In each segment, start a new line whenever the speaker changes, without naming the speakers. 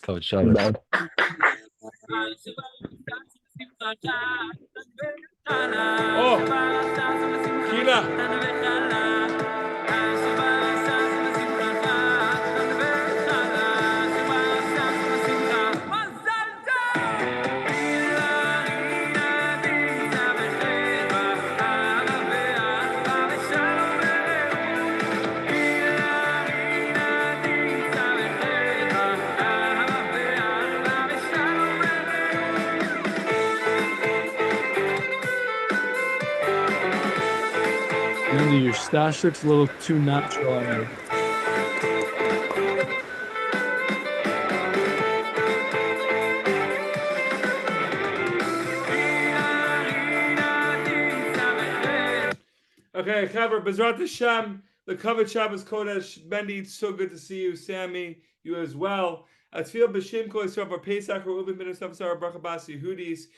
Coach Shabbos.
Oh, Kina.
Andy, your stash looks a little too natural already.
Okay, Chaver, Bezrat Hashem, the Kavod Shabbos Kodesh. Bendy, it's so good to see you. Sammy, you as well. Atfil B'Shem Kol Yisrael for Pesach, Reuben Ben Yosef Sarah Bracha Bas Yehudis,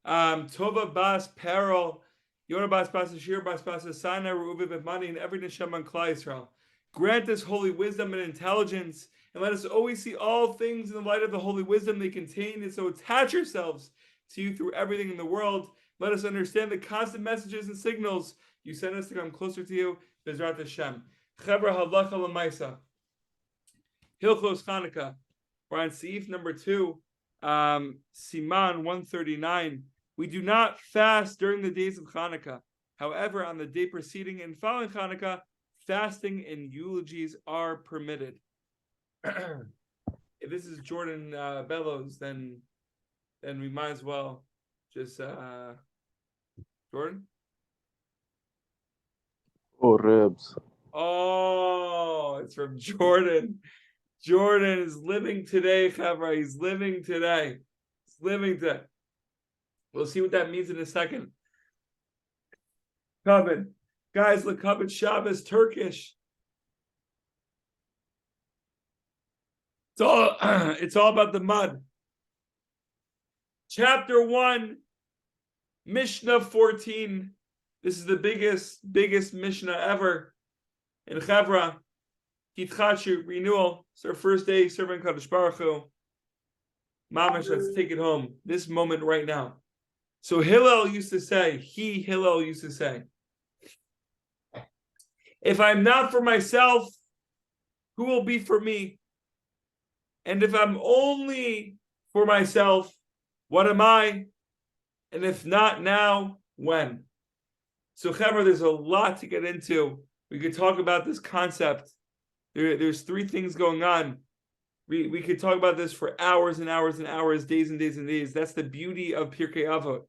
Tova Bas Peril, Yonah Bas Bas Ashir Bas Bas Asana, Reuben Ben Mani, and every Neshama on Klal Yisrael. Grant us holy wisdom and intelligence, and let us always see all things in the light of the holy wisdom they contain, and so attach ourselves to you through everything in the world. Let us understand the constant messages and signals you send us to come closer to you. Bezrat Hashem. Chevra halacha l'maisa. Hilchos Chanukah. We're on Seif number 2, Siman 139. We do not fast during the days of Chanukah. However, on the day preceding and following Chanukah, fasting and eulogies are permitted. If this is Jordan Bellows, then we might as well just Jordan.
Oh, ribs.
Oh, it's from Jordan. Jordan is living today, Chavra. He's living today. He's living today. We'll see what that means in a second. Kavod. Guys, look, Kavod Shabbos, Turkish. It's all about the mud. Chapter 1, Mishna 14. This is the biggest Mishna ever in Chavra. Hitchachu, renewal. It's our first day serving Kadosh Baruch Hu. Mamash, let's take it home. This moment right now. So Hillel used to say, if I'm not for myself, who will be for me? And if I'm only for myself, what am I? And if not now, when? So, Chaver, there's a lot to get into. We could talk about this concept. There's 3 things going on. We could talk about this for hours and hours and hours, days and days and days. That's the beauty of Pirkei Avot.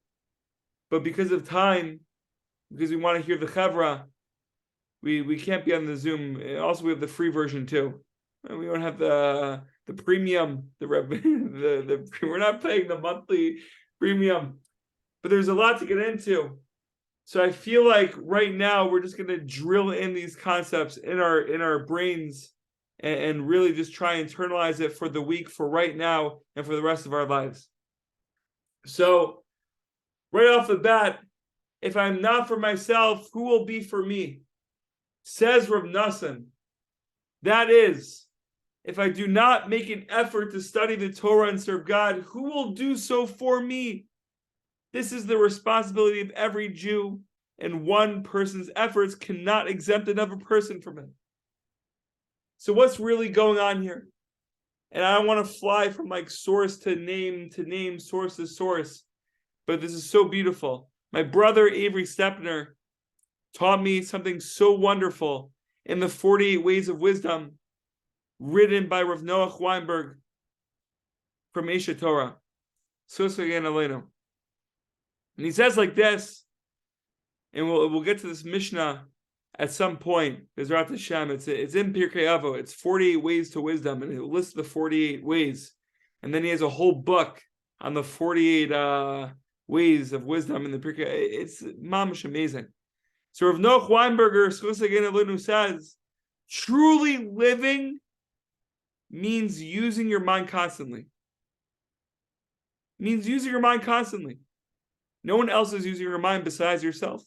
But because of time, because we want to hear the Chavra, we can't be on the Zoom. Also, we have the free version too. We don't have the premium. We're not paying the monthly premium. But there's a lot to get into. So I feel like right now we're just going to drill in these concepts in our brains and really just try and internalize it for the week, for right now, and for the rest of our lives. So right off the bat, if I'm not for myself, who will be for me? Says Rav Nassan. That is, if I do not make an effort to study the Torah and serve God, who will do so for me? This is the responsibility of every Jew, and one person's efforts cannot exempt another person from it. So what's really going on here? And I don't want to fly from like source to name, source to source, but this is so beautiful. My brother Avery Stepner taught me something so wonderful in the 48 Ways of Wisdom, written by Rav Noach Weinberg from Esha Torah. And he says like this, and we'll get to this Mishnah at some point. Bezrat Hashem, it's in Pirkei Avot. It's 48 ways to wisdom, and he lists the 48 ways, and then he has a whole book on the 48 ways of wisdom in the Pirkei. It's mamish amazing. So Rav Noach Weinberger says, truly living means using your mind constantly. Means using your mind constantly. No one else is using your mind besides yourself.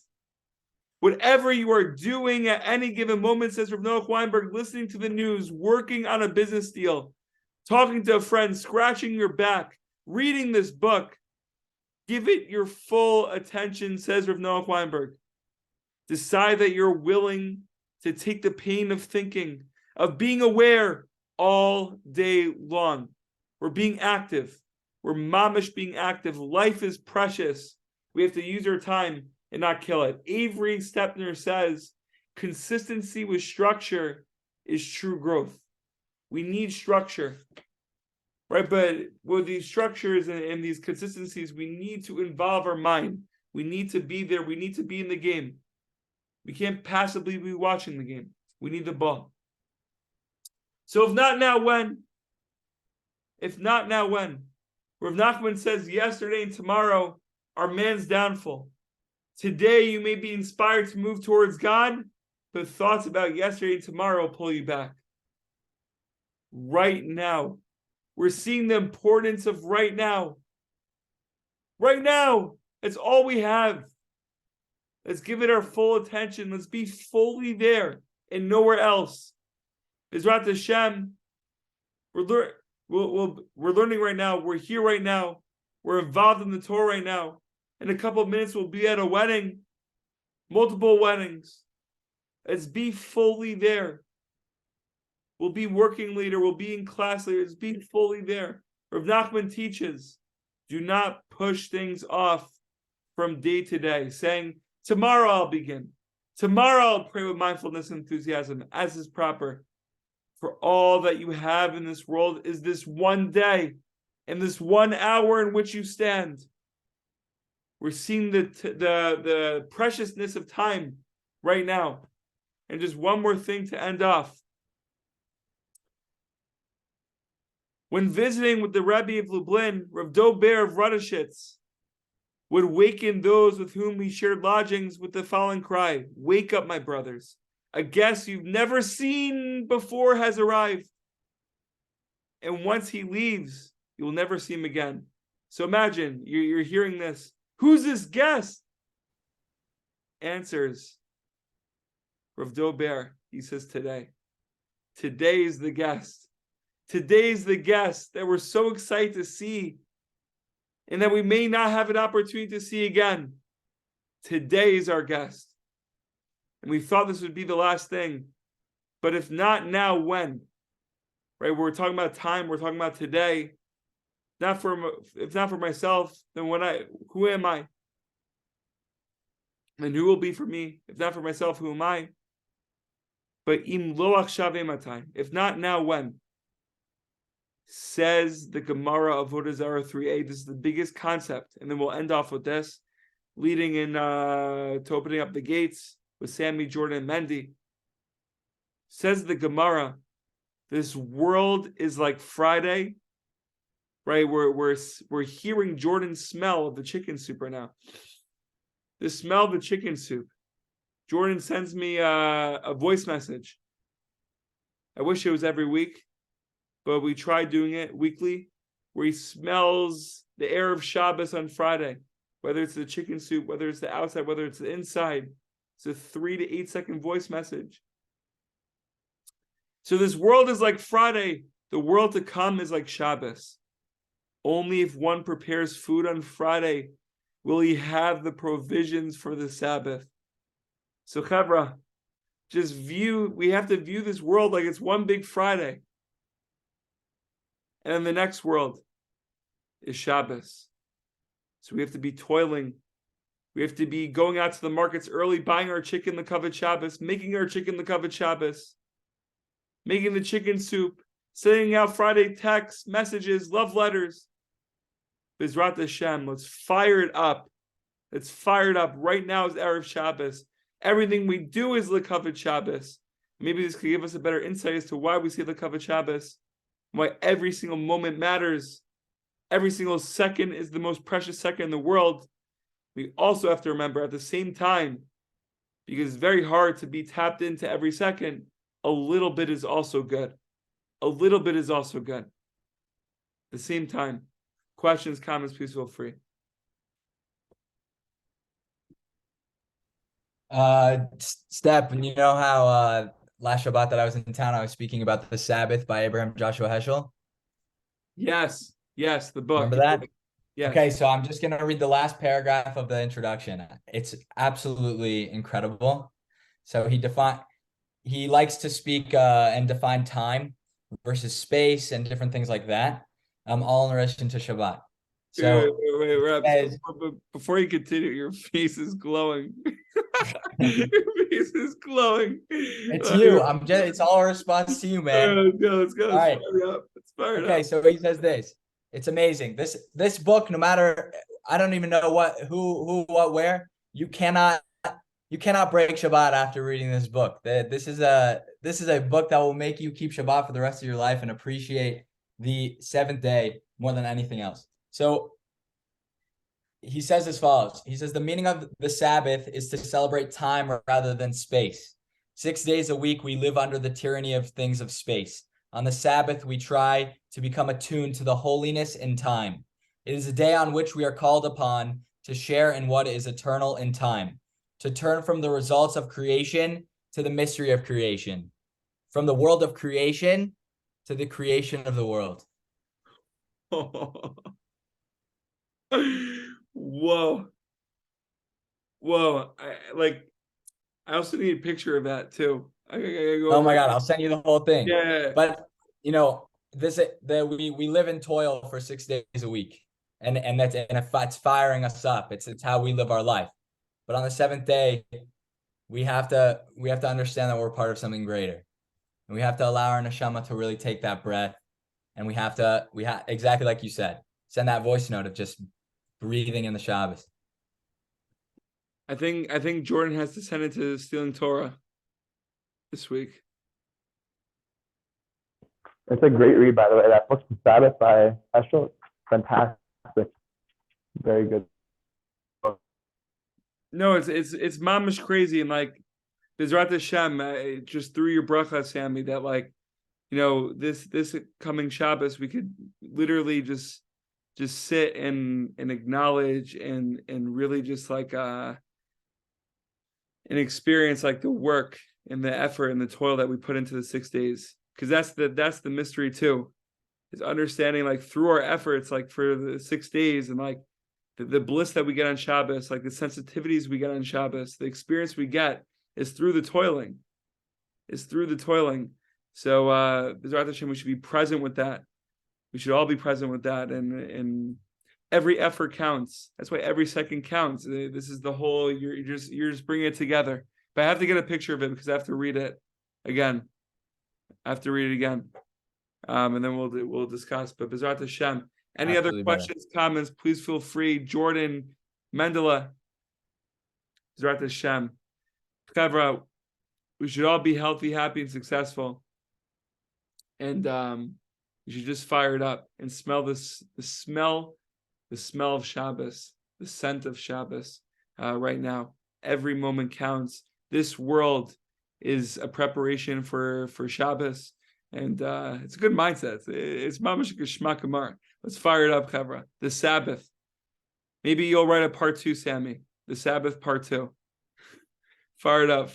Whatever you are doing at any given moment, says Rav Noach Weinberg, listening to the news, working on a business deal, talking to a friend, scratching your back, reading this book. Give it your full attention, says Rav Noach Weinberg. Decide that you're willing to take the pain of thinking, of being aware all day long. We're being active. We're mamish being active. Life is precious. We have to use our time and not kill it. Avery Stepner says, consistency with structure is true growth. We need structure, right? But with these structures and these consistencies, we need to involve our mind. We need to be there. We need to be in the game. We can't passively be watching the game. We need the ball. So if not now, when? If not now, when? Rav Nachman says yesterday and tomorrow are man's downfall. Today you may be inspired to move towards God, but thoughts about yesterday and tomorrow pull you back. Right now. We're seeing the importance of right now. Right now. That's all we have. Let's give it our full attention. Let's be fully there and nowhere else. Bezrat Hashem, we're learning right now. We're here right now. We're involved in the Torah right now. In a couple of minutes, we'll be at a wedding, multiple weddings. Let's be fully there. We'll be working later. We'll be in class later. Let's be fully there. Rav Nachman teaches, do not push things off from day to day, saying, tomorrow I'll begin. Tomorrow I'll pray with mindfulness and enthusiasm, as is proper. For all that you have in this world is this one day and this 1 hour in which you stand. We're seeing the preciousness of time right now. And just one more thing to end off. When visiting with the Rebbe of Lublin, Rav Dober of Radishitz would waken those with whom he shared lodgings with the following cry, wake up, my brothers. A guest you've never seen before has arrived. And once he leaves, you will never see him again. So imagine, you're hearing this. Who's this guest? Answers, Rav Dober, he says today. Today is the guest. Today is the guest that we're so excited to see and that we may not have an opportunity to see again. Today is our guest. And we thought this would be the last thing. But if not now, when? Right? We're talking about time. We're talking about today. If not for myself, then who am I? And who will be for me? If not for myself, who am I? But im lo achshav matai. If not now, when? Says the Gemara of Avodah Zarah 3a. This is the biggest concept. And then we'll end off with this, leading in to opening up the gates with Sammy, Jordan, and Mendy. Says the Gemara, this world is like Friday, right? We're hearing Jordan's smell of the chicken soup right now. The smell of the chicken soup. Jordan sends me a voice message. I wish it was every week, but we tried doing it weekly, where he smells the air of Shabbos on Friday, whether it's the chicken soup, whether it's the outside, whether it's the inside. It's a 3 to 8 second voice message. So this world is like Friday. The world to come is like Shabbos. Only if one prepares food on Friday will he have the provisions for the Sabbath. So Chevra, we have to view this world like it's one big Friday. And then the next world is Shabbos. So we have to be toiling. We have to be going out to the markets early, buying our chicken l'kavod Shabbos, making our chicken l'kavod Shabbos, making the chicken soup, sending out Friday texts, messages, love letters. Bezrat Hashem, let's fire it up. Let's fire it up. Right now is Erev Shabbos. Everything we do is l'kavod Shabbos. Maybe this could give us a better insight as to why we say l'kavod Shabbos, why every single moment matters. Every single second is the most precious second in the world. We also have to remember at the same time, because it's very hard to be tapped into every second, a little bit is also good. A little bit is also good. At the same time, questions, comments, please feel free.
Step, and you know how last Shabbat that I was in town, I was speaking about the Sabbath by Abraham Joshua Heschel.
Yes, the book.
Remember that?
Yes.
Okay, so I'm just gonna read the last paragraph of the introduction. It's absolutely incredible. So he likes to speak and define time versus space and different things like that. All in relation to Shabbat. So
Wait, Rab,
says,
before you continue, your face is glowing. Your face is glowing.
it's you. It's all a response to you, man.
Let's go.
All right.
Let's fire it up.
Okay, so he says this. It's amazing. This book, no matter I don't even know what, where, you cannot break Shabbat after reading this book. This is a book that will make you keep Shabbat for the rest of your life and appreciate the seventh day more than anything else. So he says as follows. He says the meaning of the Sabbath is to celebrate time rather than space. 6 days a week, we live under the tyranny of things of space. On the Sabbath, we try to become attuned to the holiness in time. It is a day on which we are called upon to share in what is eternal in time, to turn from the results of creation to the mystery of creation, from the world of creation to the creation of the world.
Whoa. I also need a picture of that too. I gotta go
Oh my God, I'll send you the whole thing.
Yeah.
But we live in toil for 6 days a week. And it's firing us up. It's how we live our life. But on the seventh day, we have to understand that we're part of something greater. And we have to allow our neshama to really take that breath. And we have exactly like you said, send that voice note of just breathing in the Shabbos.
I think Jordan has descended to stealing Torah this week.
It's a great read, by the way. That book, Sabbath by Heschel, fantastic. Very good.
No, it's mamish crazy, and like Bezrat Hashem, just through your bracha, Sammy, that like, this coming Shabbos we could literally just sit and acknowledge and really just like and experience like the work and the effort and the toil that we put into the 6 days, because that's the mystery too, is understanding like through our efforts, like for the 6 days, and like the bliss that we get on Shabbos, like the sensitivities we get on Shabbos, the experience we get is through the toiling. So B'ezrat Hashem, we should be present with that. We should all be present with that, and every effort counts. That's why every second counts. This is the whole. You're just bringing it together. But I have to get a picture of it because I have to read it again. And then we'll discuss. But B'ezrat Hashem. Any
Absolutely,
other questions, comments? Please feel free. Jordan, Mendela, B'ezrat Hashem. Chevra, we should all be healthy, happy, and successful. And you should just fire it up and smell the smell of Shabbos, the scent of Shabbos right now. Every moment counts. This world is a preparation for Shabbos, and it's a good mindset. It's mamash geshmak kamar. Let's fire it up, Chevra. The Sabbath. Maybe you'll write a part 2, Sammy. The Sabbath part 2. Fire it up.